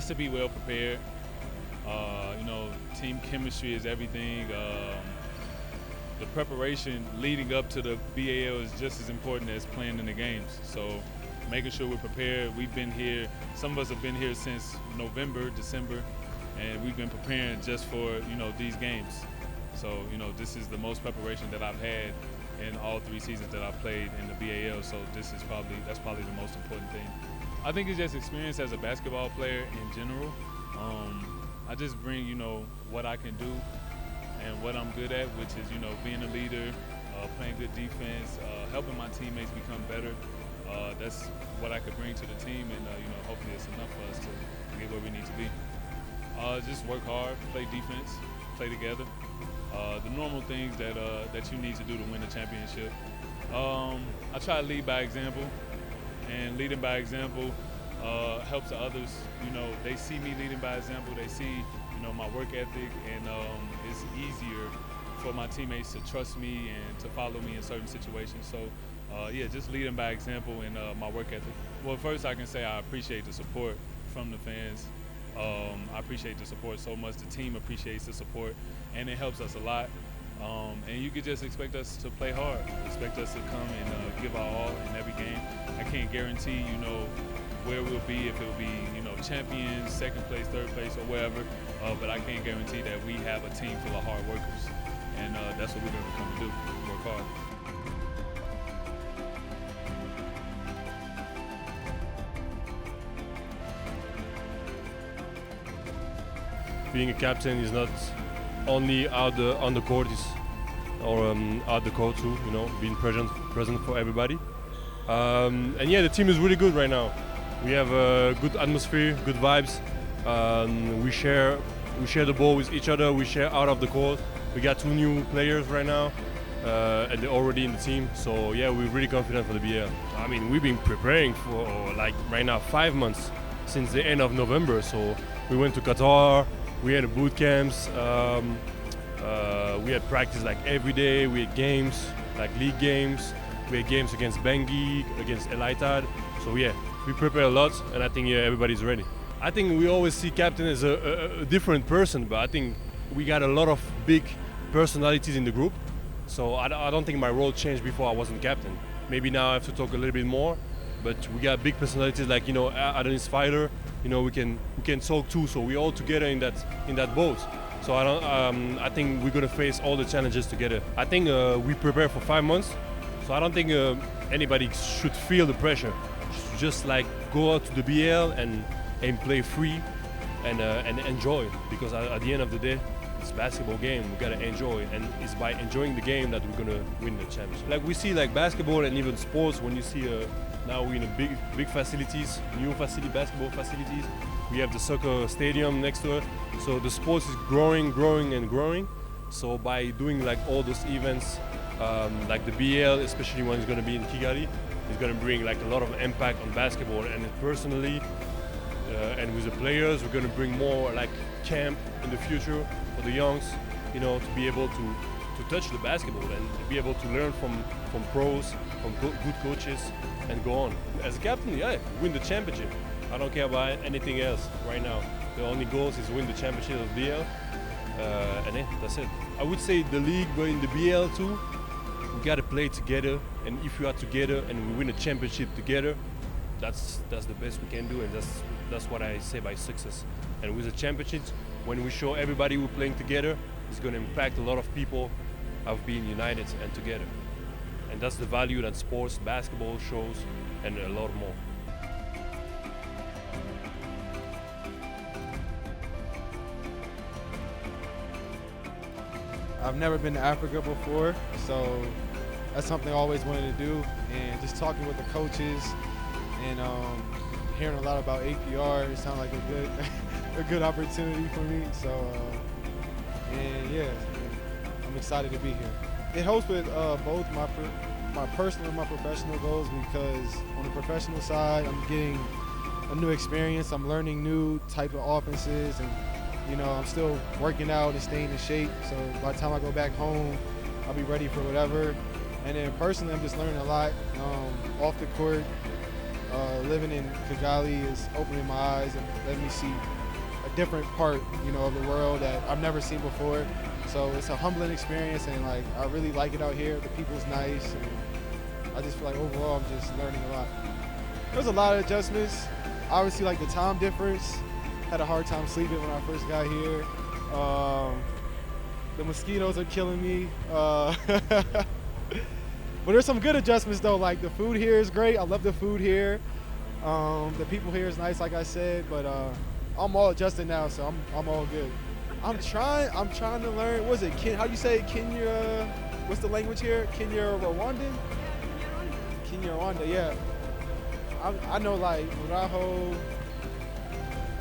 just to be well prepared. Team chemistry is everything. The preparation leading up to the BAL is just as important as playing in the games. So making sure we're prepared. We've been here, some of us have been here since November, December, and we've been preparing just for, these games. So, this is the most preparation that I've had in all 3 seasons that I've played in the BAL. So that's probably the most important thing. I think it's just experience as a basketball player in general. I just bring, what I can do and what I'm good at, which is, being a leader, playing good defense, helping my teammates become better. That's what I could bring to the team, and hopefully it's enough for us to get where we need to be. Just work hard, play defense, play together. The normal things that you need to do to win a championship. I try to lead by example, and leading by example helps the others. They see me leading by example. They see, my work ethic, and it's easier for my teammates to trust me and to follow me in certain situations. So, just leading by example and my work ethic. Well, first I can say I appreciate the support from the fans. I appreciate the support so much. The team appreciates the support, and it helps us a lot. And you could just expect us to play hard. Expect us to come and give our all in every game. I can't guarantee, where we'll be, if it'll be, champions, second place, third place, or wherever. But I can guarantee that we have a team full of hard workers, and that's what we're going to come to do. Work hard. Being a captain is not only out on the court, or out the court too. Being present for everybody. And the team is really good right now. We have a good atmosphere, good vibes. We share the ball with each other. We share out of the court. We got 2 new players right now, and they're already in the team. So we're really confident for the BAL. I mean, we've been preparing for right now 5 months since the end of November. So we went to Qatar. We had boot camps. We had practice every day. We had games, league games. We had games against Bangui, against Elaitad. So we prepare a lot, and I think everybody's ready. I think we always see captain as a different person, but I think we got a lot of big personalities in the group. So I don't think my role changed before I wasn't captain. Maybe now I have to talk a little bit more, but we got big personalities like Adonis Filer. We can talk too. So we're all together in that boat. So I think we're gonna face all the challenges together. I think we prepare for 5 months. So I don't think anybody should feel the pressure. Just go out to the BAL and play free and enjoy, because at the end of the day, it's a basketball game. We gotta enjoy, and it's by enjoying the game that we're gonna win the championship. We see basketball and even sports. When you see now we're in a big facilities, new basketball facilities. We have the soccer stadium next to it. So the sports is growing and growing. So by doing all those events, the BAL, especially when it's gonna be in Kigali, is going to bring a lot of impact on basketball. And personally, and with the players, we're going to bring more camp in the future for the youngs, to be able to touch the basketball and be able to learn from pros, from good coaches, and go on. As a captain, win the championship. I don't care about anything else right now. The only goal is win the championship of BAL, and that's it. I would say the league, but in the BAL too, we gotta play together, and if we are together and we win a championship together, that's the best we can do, and that's what I say by success. And with the championships, when we show everybody we're playing together, it's gonna impact a lot of people of being united and together. And that's the value that sports, basketball shows, and a lot more. I've never been to Africa before, so that's something I always wanted to do. And just talking with the coaches and hearing a lot about APR, it sounded like a good opportunity for me. So, I'm excited to be here. It helps with both my personal and my professional goals, because on the professional side, I'm getting a new experience. I'm learning new type of offenses, and I'm still working out and staying in shape. So by the time I go back home, I'll be ready for whatever. And then personally, I'm just learning a lot off the court. Living in Kigali is opening my eyes and letting me see a different part, of the world that I've never seen before. So it's a humbling experience, and like I really like it out here. The people's nice, and I just feel like overall I'm just learning a lot. There's a lot of adjustments. Obviously, like the time difference. Had a hard time sleeping when I first got here. The mosquitoes are killing me. But there's some good adjustments though. Like the food here is great. I love the food here. The people here is nice, like I said. But I'm all adjusted now, so I'm all good. I'm trying to learn. What is it? How do you say Kenya? What's the language here? Kenya Rwandan? Kenya Rwanda. Yeah. I know like Muraho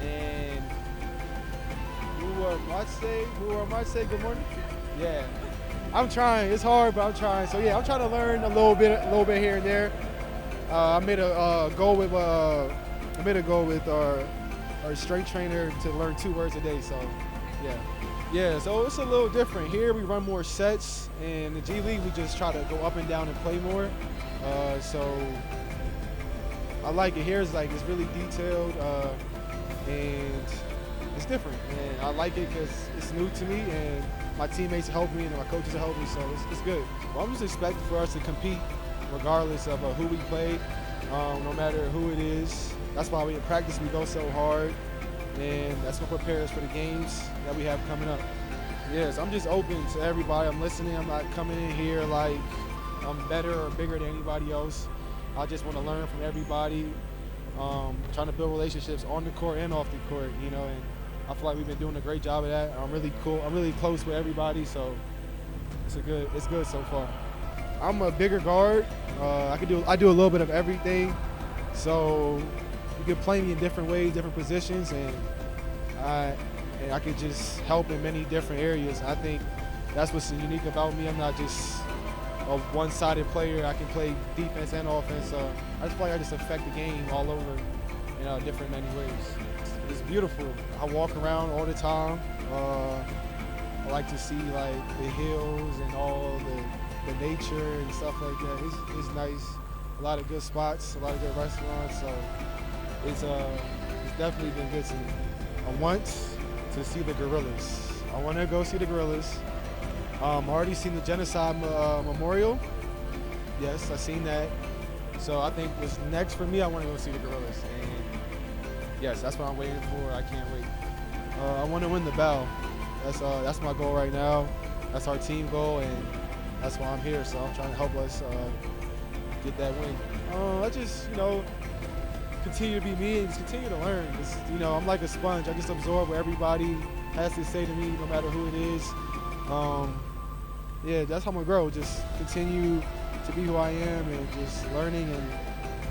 and Muamatse. Good morning. Yeah. I'm trying. It's hard, but I'm trying. So yeah, I'm trying to learn a little bit here and there. I made a goal with our strength trainer to learn 2 words a day. So yeah. So it's a little different. Here we run more sets, and the G League we just try to go up and down and play more. So I like it. Here it's really detailed and it's different, and I like it because it's new to me, and my teammates help me and my coaches help me, so it's good. Well, I'm just expecting for us to compete regardless of who we play, no matter who it is. That's why we in practice we go so hard, and that's what prepares us for the games that we have coming up. Yes, I'm just open to everybody. I'm listening. I'm not coming in here like I'm better or bigger than anybody else. I just want to learn from everybody, trying to build relationships on the court and off the court, and I feel like we've been doing a great job of that. I'm really close with everybody, so it's good so far. I'm a bigger guard. I do a little bit of everything, so you can play me in different ways, different positions, and I could just help in many different areas. I think that's what's unique about me. I'm not just a one-sided player. I can play defense and offense. I just feel like I just affect the game all over in different many ways. It's beautiful. I walk around all the time. I like to see like the hills and all the nature and stuff like that. It's nice. A lot of good spots, a lot of good restaurants. So it's definitely been good to me. I want to see the gorillas. I want to go see the gorillas. I already seen the genocide memorial. Yes, I've seen that. So I think what's next for me, I want to go see the gorillas. And yes, that's what I'm waiting for. I can't wait. I want to win the BAL. That's my goal right now. That's our team goal, and that's why I'm here. So I'm trying to help us get that win. I just, continue to be me and just continue to learn. Just, I'm like a sponge. I just absorb what everybody has to say to me, no matter who it is. Yeah, that's how I'm gonna grow. Just continue to be who I am and just learning and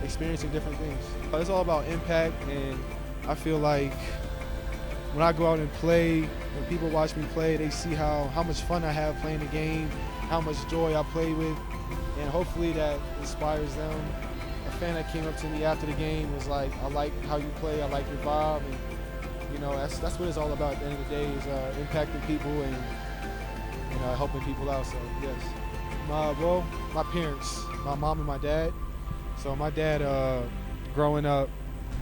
experiencing different things. It's all about impact, and I feel like when I go out and play, when people watch me play, they see how much fun I have playing the game, how much joy I play with, and hopefully that inspires them. A fan that came up to me after the game was like, I like how you play, I like your vibe, and that's what it's all about at the end of the day, is impacting people and helping people out. So yes, my parents, my mom and my dad. So my dad, growing up,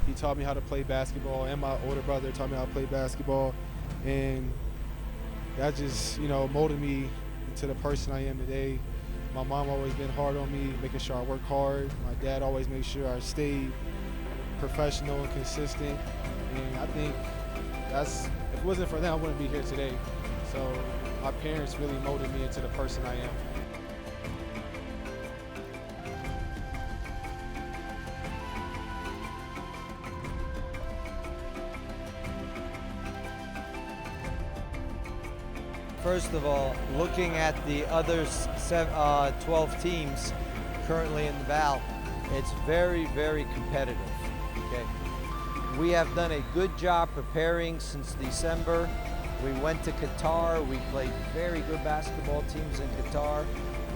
he taught me how to play basketball, and my older brother taught me how to play basketball, and that just molded me into the person I am today. My mom always been hard on me, making sure I work hard. My dad always made sure I stayed professional and consistent, and I think if it wasn't for them, I wouldn't be here today. So my parents really molded me into the person I am. First of all, looking at the other 12 teams currently in the BAL, it's very, very competitive. Okay, we have done a good job preparing since December. We went to Qatar. We played very good basketball teams in Qatar.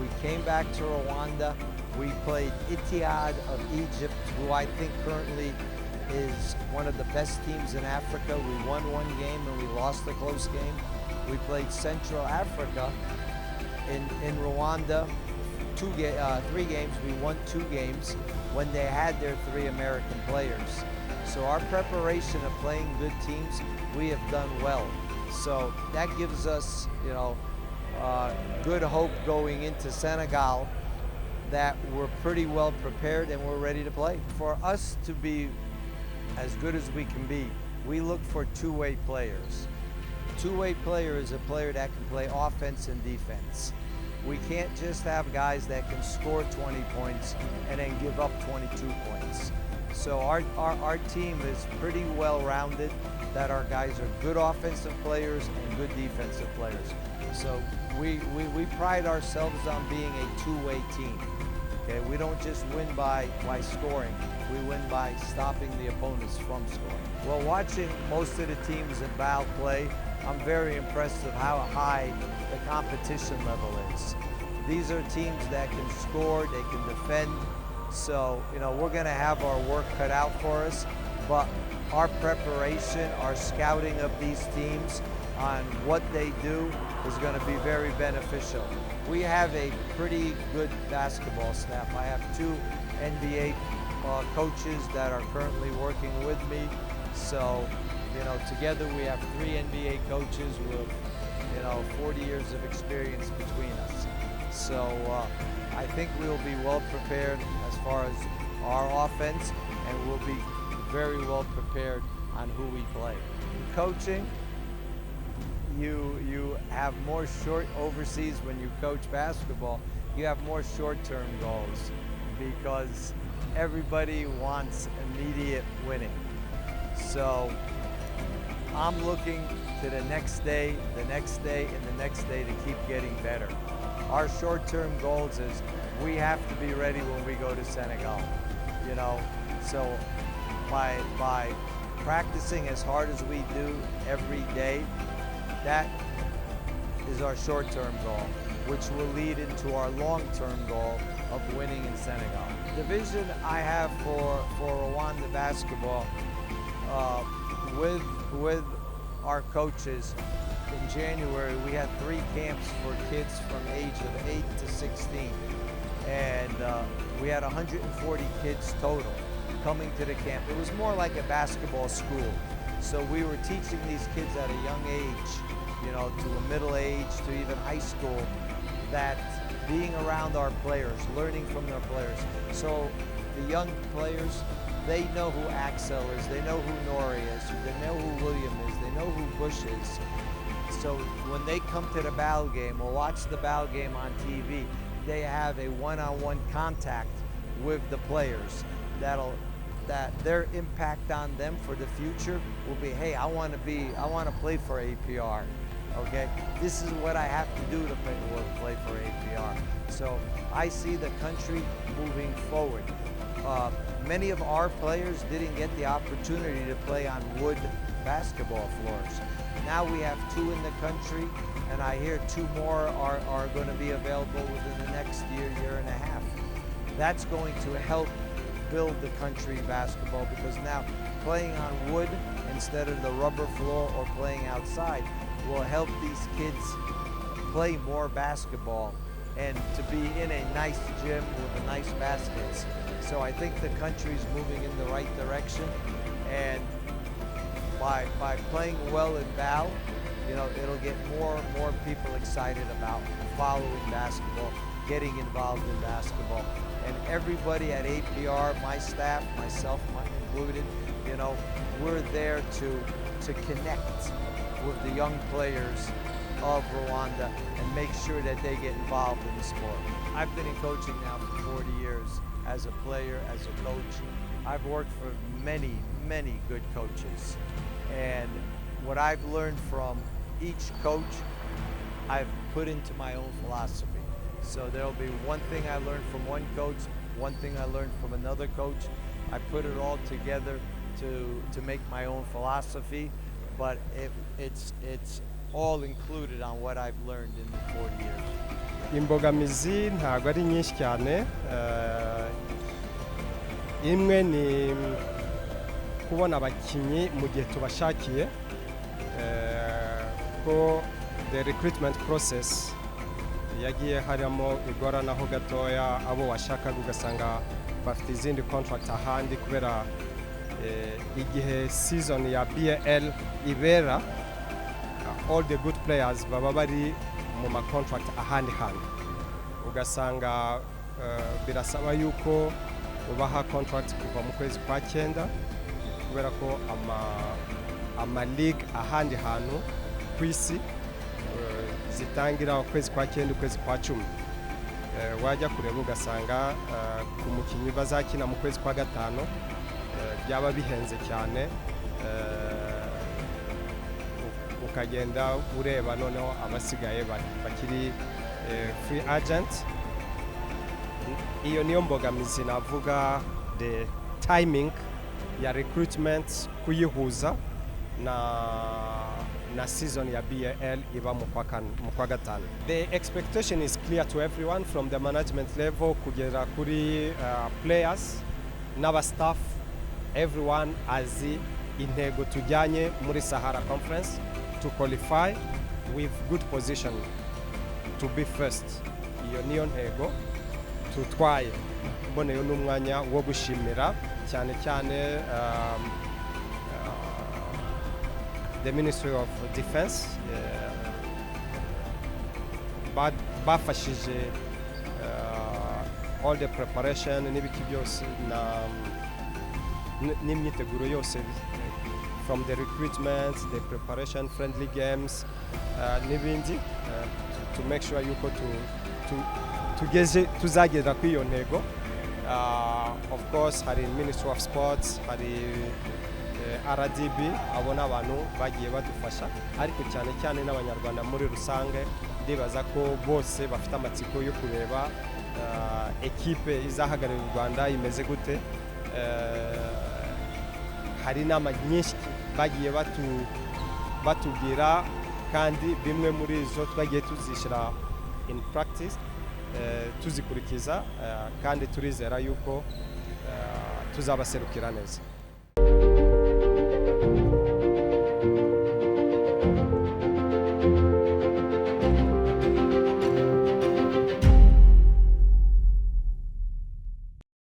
We came back to Rwanda. We played Ittihad of Egypt, who I think currently is one of the best teams in Africa. We won one game and we lost a close game. We played Central Africa in Rwanda 3 games. We won 2 games when they had their 3 American players. So our preparation of playing good teams, we have done well. So that gives us, good hope going into Senegal that we're pretty well prepared and we're ready to play. For us to be as good as we can be, we look for two-way players. Two-way player is a player that can play offense and defense. We can't just have guys that can score 20 points and then give up 22 points. So our team is pretty well-rounded, that our guys are good offensive players and good defensive players. So we pride ourselves on being a two-way team. Okay, we don't just win by scoring, we win by stopping the opponents from scoring. Well, watching most of the teams in BAL play, I'm very impressed with how high the competition level is. These are teams that can score, they can defend, so we're going to have our work cut out for us, but our preparation, our scouting of these teams on what they do is going to be very beneficial. We have a pretty good basketball staff. I have 2 NBA coaches that are currently working with me, so together we have 3 NBA coaches with 40 years of experience between us. So I think we'll be well prepared as far as our offense, and we'll be very well prepared on who we play. Coaching, you have more short overseas when you coach basketball. You have more short-term goals because everybody wants immediate winning. So I'm looking to the next day, and the next day to keep getting better. Our short-term goals is we have to be ready when we go to Senegal. So by practicing as hard as we do every day, that is our short-term goal, which will lead into our long-term goal of winning in Senegal. The vision I have for Rwanda basketball, with our coaches, in January we had 3 camps for kids from age of 8 to 16, and we had 140 kids total coming to the camp. It was more like a basketball school. So we were teaching these kids at a young age, to a middle age, to even high school, that being around our players, learning from their players. So the young players, they know who Axel is, they know who Nori is, they know who William is, they know who Bush is. So when they come to the BAL game or watch the BAL game on TV, they have a one-on-one contact with the players that their impact on them for the future will be, hey, I want to play for APR. Okay, this is what I have to do to play for APR. So I see the country moving forward. Many of our players didn't get the opportunity to play on wood basketball floors. Now we have 2 in the country, and I hear 2 more are going to be available within the next year and a half. That's going to help build the country basketball, because now playing on wood instead of the rubber floor or playing outside will help these kids play more basketball and to be in a nice gym with the nice baskets. So I think the country's moving in the right direction, and by playing well in BAL, it'll get more and more people excited about following basketball, getting involved in basketball. And everybody at APR, my staff, myself included, we're there to connect with the young players of Rwanda and make sure that they get involved in the sport. I've been in coaching now for 40 years as a player, as a coach. I've worked for many, many good coaches. And what I've learned from each coach, I've put into my own philosophy. So there'll be one thing I learned from one coach, one thing I learned from another coach. I put it all together to make my own philosophy, but it's all included on what I've learned in the 40 years. Imbogamizi ntabwo ari nyinshi cyane. Imwe ni kubona abakinnyi mu gihe tubashakiye, ko the recruitment process yagiye harimo igoranaho gatoya abo washakaga ugasanga bafite izindi contract ahandi kubera igihe season ya BAL ibera all the good players baba bari mu ma contract ahandi hantu ugasanga birasaba yuko ubaha contract kuva mu kwezi kwa 9 kubera ko ama league ahandi hantu ku isi zitangira ukwezi kwa 9 ukwezi kwa 10 wajya kureba ugasanga ku mukinyi bazakina mu kwezi kwa 5 byaba bihenze cyane ukagenda ureba noneho abasigaye bakiri free agent. Iyo niyo mbogamizi navuga, the timing ya recruitment kuyihuza na season ya BAL iba mu kwa 5. The expectation is clear to everyone from the management level kugera kuri players n'aba staff. Everyone azi intego tujyanye muri Sahara Conference to qualify with good position to be first. Iyo niyo ntego tutwaye. Mboneyo n'umwanya wo gushimira cyane cyane the Ministry of Defense bafashije all the preparation n'ibiki byose n'imyiteguro yose from the recruitment, the preparation, friendly games n'ibindi to make sure yuko tuzagera ku iyo ntego. Of course hari Ministry of Sports, hari RDB, abo n'abantu bagiye badufasha, ariko cyane cyane n'abanyarwanda muri rusange. Ndibaza ko bose bafite amatsiko yo kureba ekipe izahagararira u Rwanda imeze gute. Hari inama nyinshi bagiye batubwira kandi bimwe muri izo twagiye tuzishyira in practice, tuzikurikiza kandi turizera yuko tuzabaserukira neza.